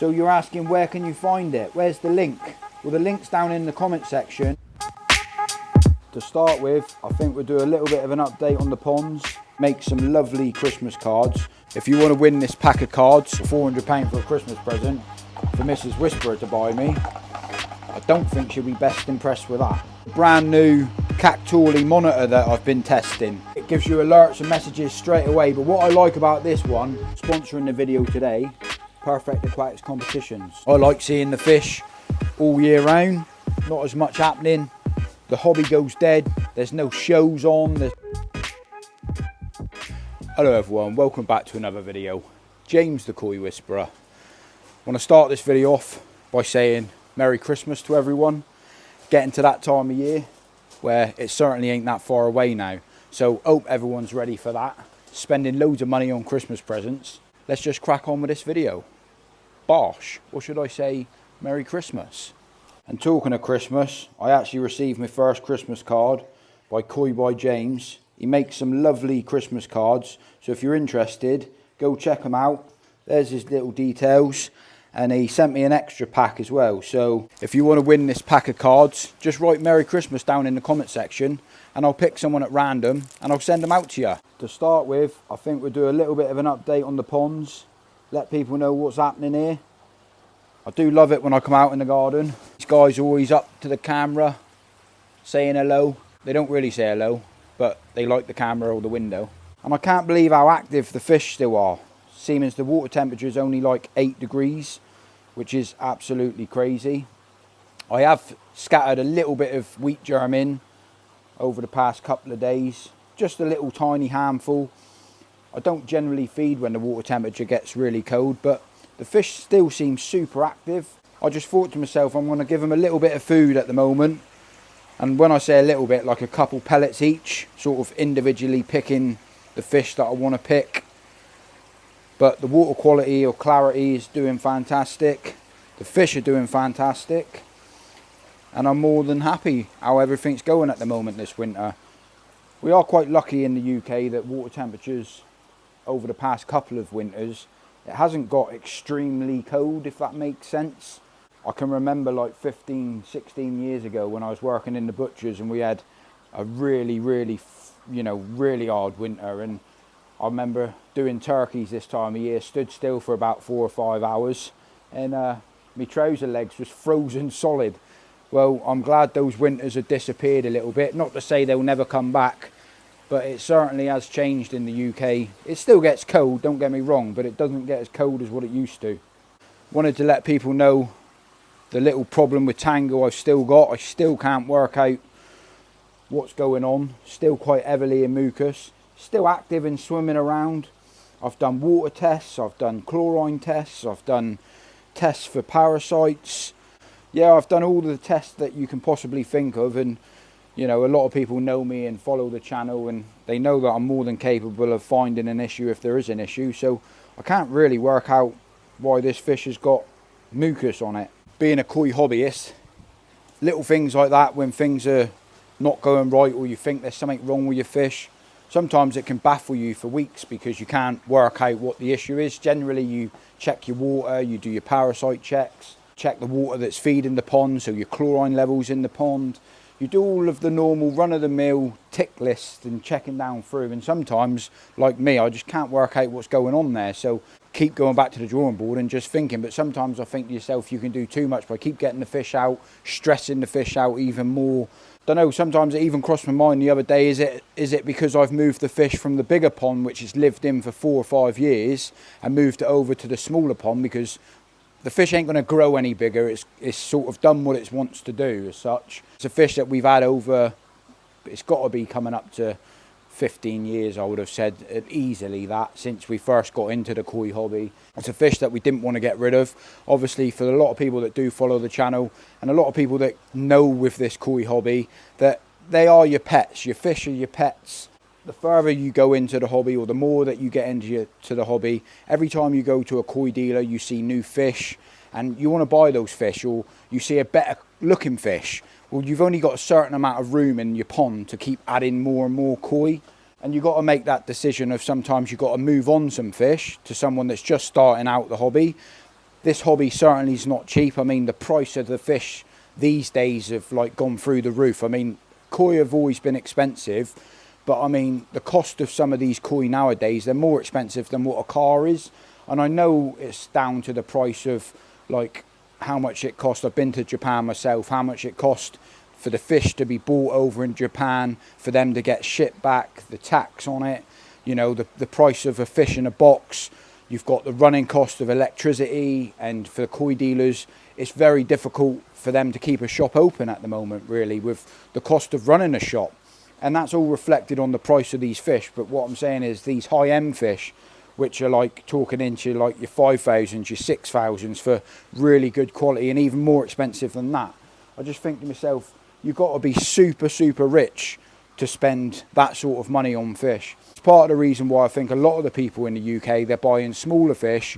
So you're asking, where can you find it? Where's the link? Well, the link's down in the comment section. To start with, I think we'll do a little bit of an update on the ponds, make some lovely Christmas cards. If you want to win this pack of cards, £400 for a Christmas present for Mrs. Whisperer to buy me, I don't think she'll be best impressed with that. Brand new Kacturi monitor that I've been testing. It gives you alerts and messages straight away, but what I like about this one, sponsoring the video today, Perfect Aquatics competitions. I like seeing the fish all year round, not as much happening. The hobby goes dead, there's no shows on. Hello everyone, welcome back to another video. James the Koi Whisperer. I want to start this video off by saying Merry Christmas to everyone. Getting to that time of year where it certainly ain't that far away now. So hope everyone's ready for that. Spending loads of money on Christmas presents. Let's just crack on with this video. BOSCH, or should I say Merry Christmas. And talking of Christmas, I actually received my first Christmas card by Koi by James. He makes some lovely Christmas cards, so if you're interested, go check them out. There's his little details, and he sent me an extra pack as well. So if you want to win this pack of cards, just write Merry Christmas down in the comment section, and I'll pick someone at random and I'll send them out to you. To start with, I think we'll do a little bit of an update on the ponds, let people know what's happening here. I do love it when I come out in the garden. These guys are always up to the camera, saying hello. They don't really say hello, but they like the camera or the window. And I can't believe how active the fish still are. Seems the water temperature is only like 8 degrees, which is absolutely crazy. I have scattered a little bit of wheat germ in over the past couple of days. Just a little tiny handful. I don't generally feed when the water temperature gets really cold, but the fish still seem super active. I just thought to myself, I'm going to give them a little bit of food at the moment. And when I say a little bit, like a couple pellets each, sort of individually picking the fish that I want to pick. But the water quality or clarity is doing fantastic. The fish are doing fantastic. And I'm more than happy how everything's going at the moment this winter. We are quite lucky in the UK that water temperatures over the past couple of winters, it hasn't got extremely cold, if that makes sense. I can remember like 15, 16 years ago when I was working in the butchers and we had a really hard winter. And I remember doing turkeys this time of year, stood still for about 4 or 5 hours, and my trouser legs was frozen solid. Well, I'm glad those winters have disappeared a little bit. Not to say they'll never come back, but it certainly has changed in the UK. It still gets cold, don't get me wrong, but it doesn't get as cold as what it used to. Wanted to let people know the little problem with Tango I've still got. I still can't work out what's going on. Still quite heavily in mucus. Still active and swimming around. I've done water tests, I've done chlorine tests, I've done tests for parasites. Yeah, I've done all the tests that you can possibly think of, and you know, a lot of people know me and follow the channel and they know that I'm more than capable of finding an issue if there is an issue. So I can't really work out why this fish has got mucus on it. Being a koi hobbyist, little things like that, when things are not going right or you think there's something wrong with your fish, sometimes it can baffle you for weeks because you can't work out what the issue is. Generally you check your water, you do your parasite checks, check the water that's feeding the pond, so your chlorine levels in the pond. You do all of the normal run-of-the-mill tick list and checking down through, and sometimes, like me, I just can't work out what's going on there. So keep going back to the drawing board and just thinking. But sometimes I think to yourself, you can do too much by keep getting the fish out, stressing the fish out even more. Don't know, sometimes it even crossed my mind the other day, is it because I've moved the fish from the bigger pond, which it's lived in for 4 or 5 years, and moved it over to the smaller pond because the fish ain't going to grow any bigger. It's sort of done what it wants to do as such. It's a fish that we've had over, it's got to be coming up to 15 years, I would have said, easily that, since we first got into the koi hobby. It's a fish that we didn't want to get rid of. Obviously, for a lot of people that do follow the channel and a lot of people that know with this koi hobby that they are your pets. Your fish are your pets. The further you go into the hobby, or the more that you get into the hobby, every time you go to a koi dealer, you see new fish and you want to buy those fish, or you see a better looking fish. Well, you've only got a certain amount of room in your pond to keep adding more and more koi. And you've got to make that decision of sometimes you've got to move on some fish to someone that's just starting out the hobby. this hobby certainly is not cheap. I mean, the price of the fish these days have like gone through the roof. I mean, koi have always been expensive, but I mean, the cost of some of these koi nowadays, they're more expensive than what a car is. And I know it's down to the price of like how much it cost. I've been to Japan myself, how much it cost for the fish to be bought over in Japan, for them to get shipped back, the tax on it, you know, the price of a fish in a box. You've got the running cost of electricity, and for the koi dealers, it's very difficult for them to keep a shop open at the moment, really, with the cost of running a shop. And that's all reflected on the price of these fish. But what I'm saying is these high-end fish, which are like talking into like your 5,000s, your 6,000s for really good quality, and even more expensive than that. I just think to myself, you've got to be super, super rich to spend that sort of money on fish. It's part of the reason why I think a lot of the people in the UK, they're buying smaller fish,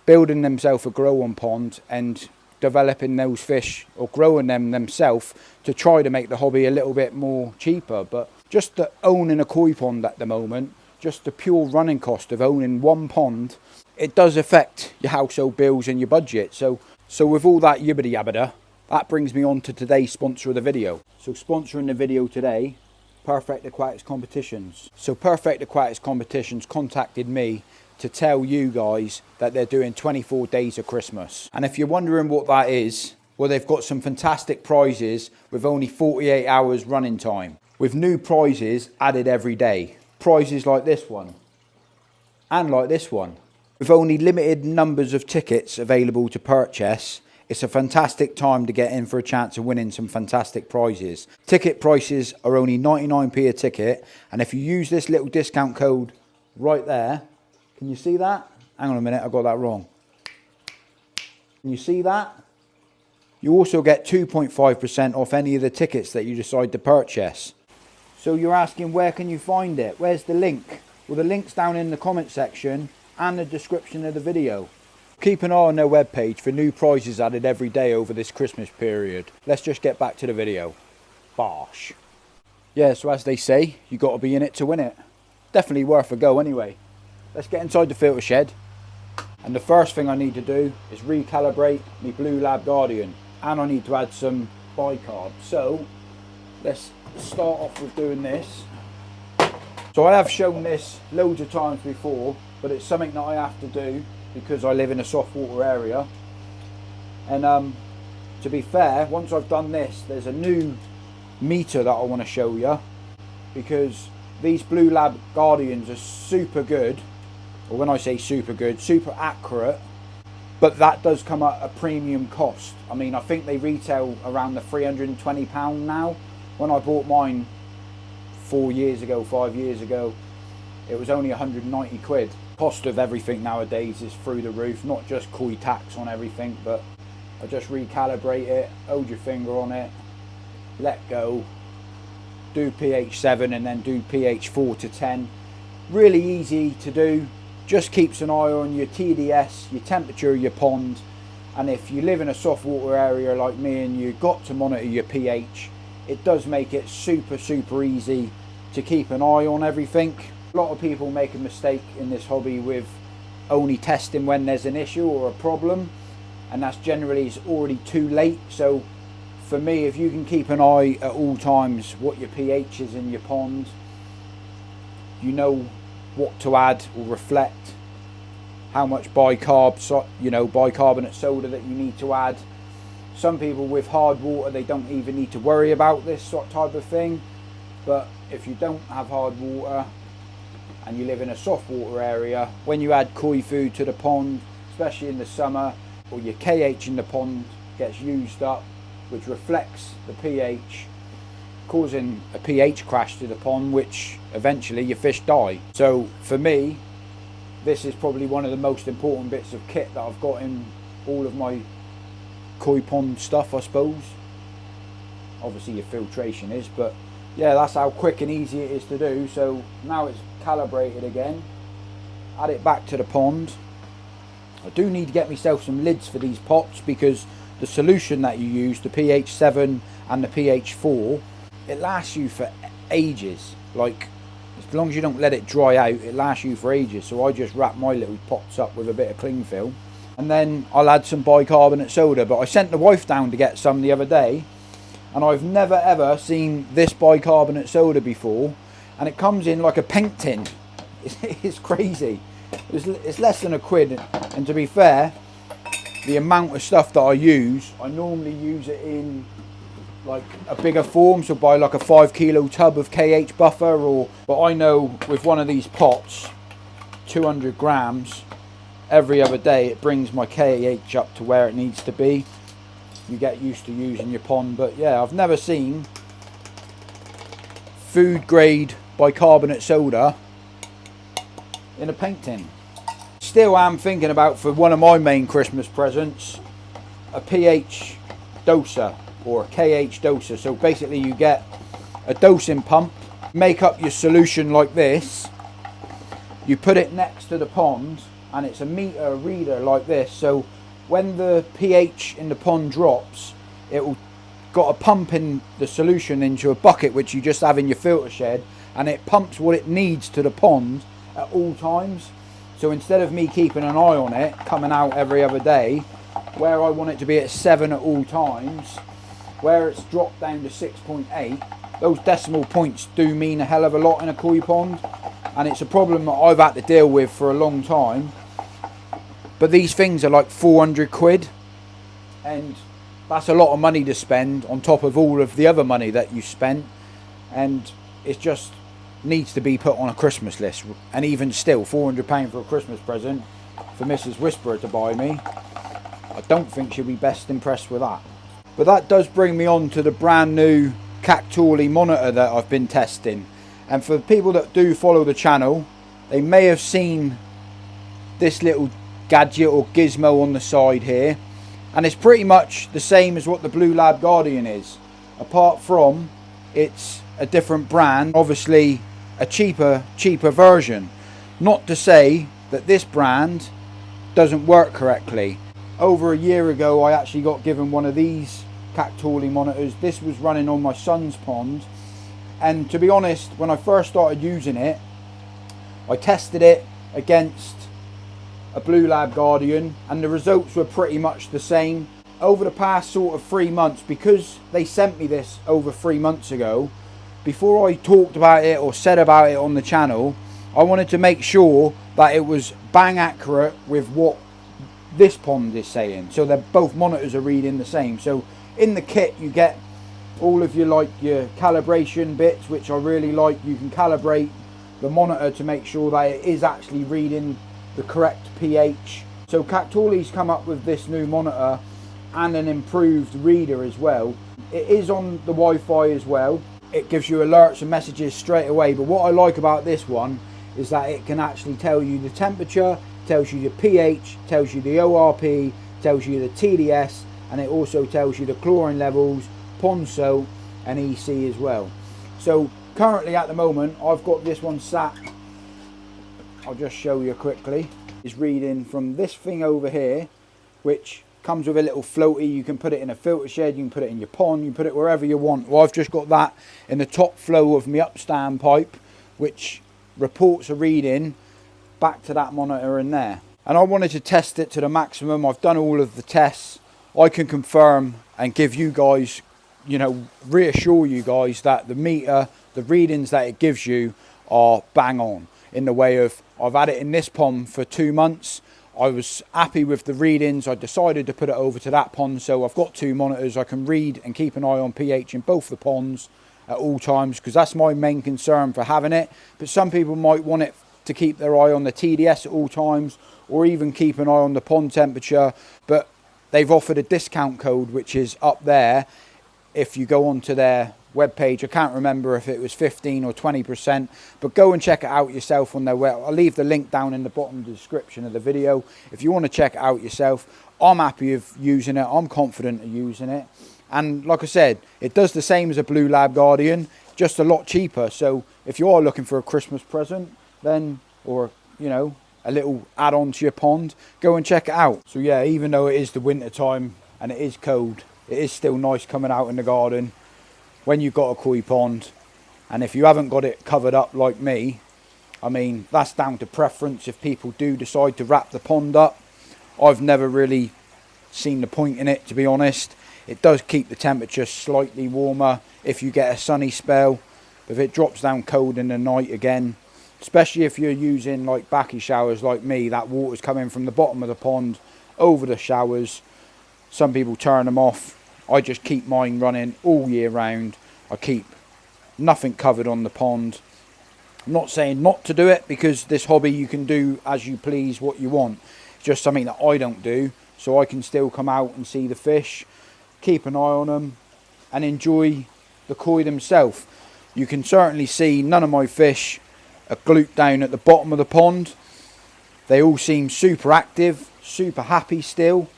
building themselves a grow-on pond and developing those fish or growing them themselves to try to make the hobby a little bit more cheaper. But just the owning a koi pond at the moment, just the pure running cost of owning one pond, it does affect your household bills and your budget. So with all that yibbity yabbada, that brings me on to today's sponsor of the video. So sponsoring the video today, Perfect Aquatics Competitions. So Perfect Aquatics Competitions contacted me to tell you guys that they're doing 24 days of Christmas. And if you're wondering what that is, well, they've got some fantastic prizes with only 48 hours running time, with new prizes added every day. Prizes like this one and like this one. With only limited numbers of tickets available to purchase, it's a fantastic time to get in for a chance of winning some fantastic prizes. Ticket prices are only 99p a ticket, and if you use this little discount code right there, can you see that? Hang on a minute, I got that wrong. Can you see that? You also get 2.5% off any of the tickets that you decide to purchase. So you're asking, where can you find it? Where's the link? Well, the link's down in the comment section and the description of the video. Keep an eye on their webpage for new prizes added every day over this Christmas period. Let's just get back to the video. BOSCH. Yeah, so as they say, you got to be in it to win it. Definitely worth a go anyway. Let's get inside the filter shed. And the first thing I need to do is recalibrate my Blue Lab Guardian. And I need to add some bicarb. So let's start off with doing this. So I have shown this loads of times before, but it's something that I have to do because I live in a soft water area. And to be fair, once I've done this, there's a new meter that I want to show you, because these Blue Lab Guardians are super good. Or when I say super good, super accurate, but that does come at a premium cost. I mean, I think they retail around the £320 now. When I bought mine 4 years ago, 5 years ago, it was only 190 quid. Cost of everything nowadays is through the roof, not just koi tax on everything, but I just recalibrate it, hold your finger on it, let go, do pH 7 and then do pH 4 to 10. Really easy to do. Just keeps an eye on your TDS, your temperature of your pond, and if you live in a soft water area like me and you've got to monitor your pH, it does make it super, super easy to keep an eye on everything. A lot of people make a mistake in this hobby with only testing when there's an issue or a problem, and that's generally it's already too late. So for me, if you can keep an eye at all times what your pH is in your pond, you know what to add or reflect, how much bicarb, you know, bicarbonate soda that you need to add. Some people with hard water, they don't even need to worry about this sort type of thing, but if you don't have hard water and you live in a soft water area, when you add koi food to the pond, especially in the summer, or your KH in the pond gets used up, which reflects the pH, causing a pH crash to the pond, which eventually your fish die. So for me, this is probably one of the most important bits of kit that I've got in all of my koi pond stuff, I suppose. Obviously your filtration is, but yeah, that's how quick and easy it is to do. So now it's calibrated again, add it back to the pond. I do need to get myself some lids for these pots, because the solution that you use, the pH 7 and the pH 4, it lasts you for ages. Like, as long as you don't let it dry out, it lasts you for ages. So I just wrap my little pots up with a bit of cling film and then I'll add some bicarbonate soda. But I sent the wife down to get some the other day, and I've never ever seen this bicarbonate soda before, and it comes in like a paint tin. It's crazy. It's less than £1, and to be fair, the amount of stuff that I use, I normally use it in like a bigger form, so buy like a 5 kilo tub of KH buffer, but I know with one of these pots, 200 grams every other day, it brings my KH up to where it needs to be. You get used to using your pond. But yeah, I've never seen food grade bicarbonate soda in a paint tin. Still am thinking about, for one of my main Christmas presents, a pH doser or a KH doser. So basically you get a dosing pump, make up your solution like this, you put it next to the pond, and it's a meter reader like this. So when the pH in the pond drops, it will got a pump in the solution into a bucket which you just have in your filter shed, and it pumps what it needs to the pond at all times. So instead of me keeping an eye on it, coming out every other day, where I want it to be at 7 at all times, where it's dropped down to 6.8, those decimal points do mean a hell of a lot in a koi pond, and it's a problem that I've had to deal with for a long time. But these things are like 400 quid, and that's a lot of money to spend on top of all of the other money that you spent, and it just needs to be put on a Christmas list. And even still, £400 for a Christmas present for Mrs. Whisperer to buy me, I don't think she'll be best impressed with that. But that does bring me on to the brand new Kacturi monitor that I've been testing. And for people that do follow the channel, they may have seen this little gadget or gizmo on the side here, and it's pretty much the same as what the Blue Lab Guardian is, apart from it's a different brand, obviously a cheaper version. Not to say that this brand doesn't work correctly. Over a year ago I actually got given one of these Kacturi monitors. This was running on my son's pond, and to be honest, when I first started using it, I tested it against a Blue Lab Guardian, and the results were pretty much the same. Over the past sort of 3 months, because they sent me this over 3 months ago, before I talked about it or said about it on the channel, I wanted to make sure that it was bang accurate with what this pond is saying, so that both monitors are reading the same. So in the kit you get all of your calibration bits, which I really like. You can calibrate the monitor to make sure that it is actually reading the correct pH. So Kacturi's come up with this new monitor and an improved reader as well. It is on the Wi-Fi as well. It gives you alerts and messages straight away, but what I like about this one is that it can actually tell you the temperature, tells you the pH, tells you the ORP, tells you the TDS, and it also tells you the chlorine levels, pond salt and EC as well. So currently at the moment I've got this one sat, I'll just show you quickly, is reading from this thing over here, which comes with a little floaty. You can put it in a filter shed, you can put it in your pond, you can put it wherever you want. Well, I've just got that in the top flow of my upstand pipe, which reports a reading back to that monitor in there. And I wanted to test it to the maximum. I've done all of the tests. I can confirm and give you guys, reassure you guys that the meter, the readings that it gives you are bang on, in the way of, I've had it in this pond for 2 months. I was happy with the readings. I decided to put it over to that pond, so I've got 2 monitors. I can read and keep an eye on pH in both the ponds at all times, because that's my main concern for having it. But some people might want it to keep their eye on the TDS at all times, or even keep an eye on the pond temperature. But they've offered a discount code which is up there if you go onto their webpage. I can't remember if it was 15 or 20%, but go and check it out yourself on their web. I'll leave the link down in the bottom of the description of the video if you want to check it out yourself. I'm happy with using it. I'm confident of using it, and like I said, it does the same as a Blue Lab Guardian, just a lot cheaper. So if you are looking for a Christmas present, then, or a little add-on to your pond, go and check it out. So yeah, even though it is the winter time and it is cold, it is still nice coming out in the garden when you've got a koi pond. And if you haven't got it covered up like me, I mean, that's down to preference. If people do decide to wrap the pond up, I've never really seen the point in it, to be honest. It does keep the temperature slightly warmer if you get a sunny spell. If it drops down cold in the night again, especially if you're using like backy showers like me, that water's coming from the bottom of the pond over the showers. Some people turn them off. I just keep mine running all year round. I keep nothing covered on the pond. I'm not saying not to do it, because this hobby you can do as you please, what you want. It's just something that I don't do, so I can still come out and see the fish, keep an eye on them and enjoy the koi themselves. You can certainly see none of my fish are glued down at the bottom of the pond. They all seem super active, super happy still.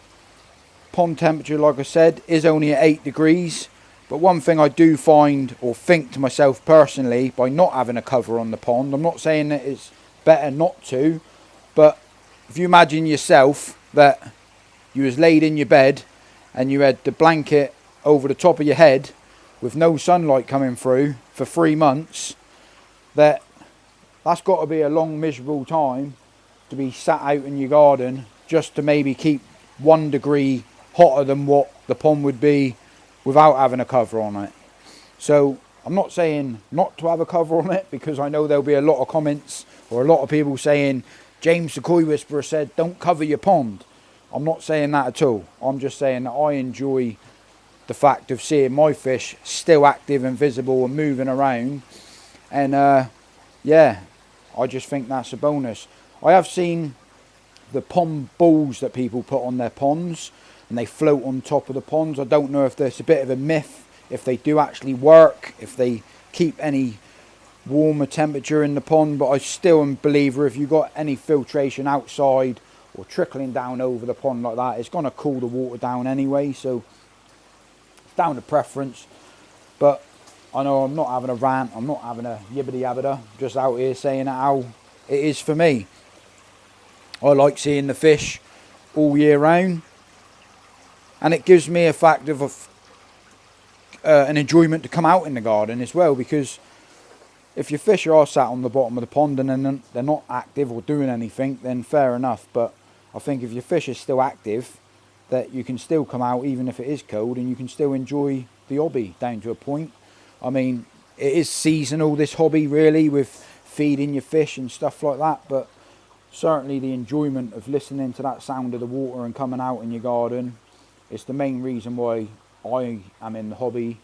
Pond temperature, like I said, is only at 8 degrees. But one thing I do find, or think to myself personally, by not having a cover on the pond, I'm not saying that it's better not to, but if you imagine yourself that you was laid in your bed and you had the blanket over the top of your head with no sunlight coming through for 3 months, that's got to be a long, miserable time to be sat out in your garden just to maybe keep 1 degree hotter than what the pond would be without having a cover on it. So I'm not saying not to have a cover on it, because I know there'll be a lot of comments or a lot of people saying, James the Koi Whisperer said don't cover your pond. I'm not saying that at all. I'm just saying that I enjoy the fact of seeing my fish still active and visible and moving around. And yeah, I just think that's a bonus. I have seen the pond balls that people put on their ponds and they float on top of the ponds. I don't know if there's a bit of a myth, if they do actually work, if they keep any warmer temperature in the pond, but I still am a believer if you've got any filtration outside or trickling down over the pond like that, it's going to cool the water down anyway, so it's down to preference. But I know I'm not having a rant, I'm not having a yibbity yabbida, just out here saying how it is for me. I like seeing the fish all year round, and it gives me a fact of an enjoyment to come out in the garden as well, because if your fish are sat on the bottom of the pond and then they're not active or doing anything, then fair enough. But I think if your fish is still active, that you can still come out even if it is cold, and you can still enjoy the hobby down to a point. I mean, it is seasonal, this hobby, really, with feeding your fish and stuff like that, but certainly the enjoyment of listening to that sound of the water and coming out in your garden is the main reason why I am in the hobby.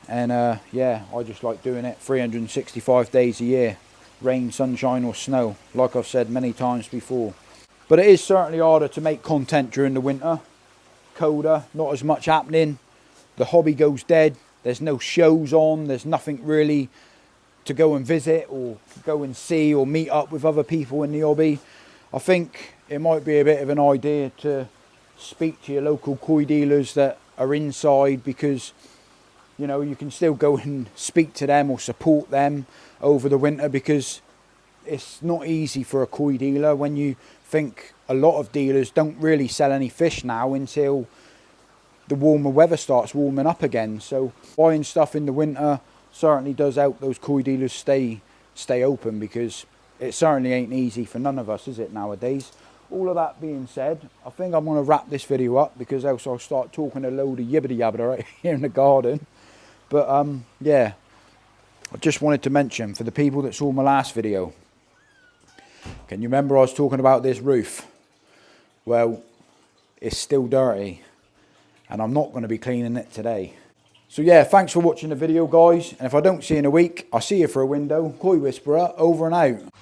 And yeah, I just like doing it 365 days a year, rain, sunshine or snow, like I've said many times before. But it is certainly harder to make content during the winter, colder, not as much happening, the hobby goes dead, there's no shows on, there's nothing really to go and visit or go and see or meet up with other people in the hobby. I think it might be a bit of an idea to speak to your local koi dealers that are inside, because you know, you can still go and speak to them or support them over the winter, because it's not easy for a koi dealer when you think a lot of dealers don't really sell any fish now until the warmer weather starts warming up again. So buying stuff in the winter certainly does help those koi dealers stay open, because it certainly ain't easy for none of us, is it, nowadays? All of that being said, I think I'm going to wrap this video up, because else I'll start talking a load of yibbity yabbida right here in the garden. But yeah, I just wanted to mention, for the people that saw my last video, can you remember I was talking about this roof? Well, it's still dirty, and I'm not going to be cleaning it today. So yeah, thanks for watching the video, guys, and if I don't see you in a week, I'll see you for a window. Koi Whisperer, over and out.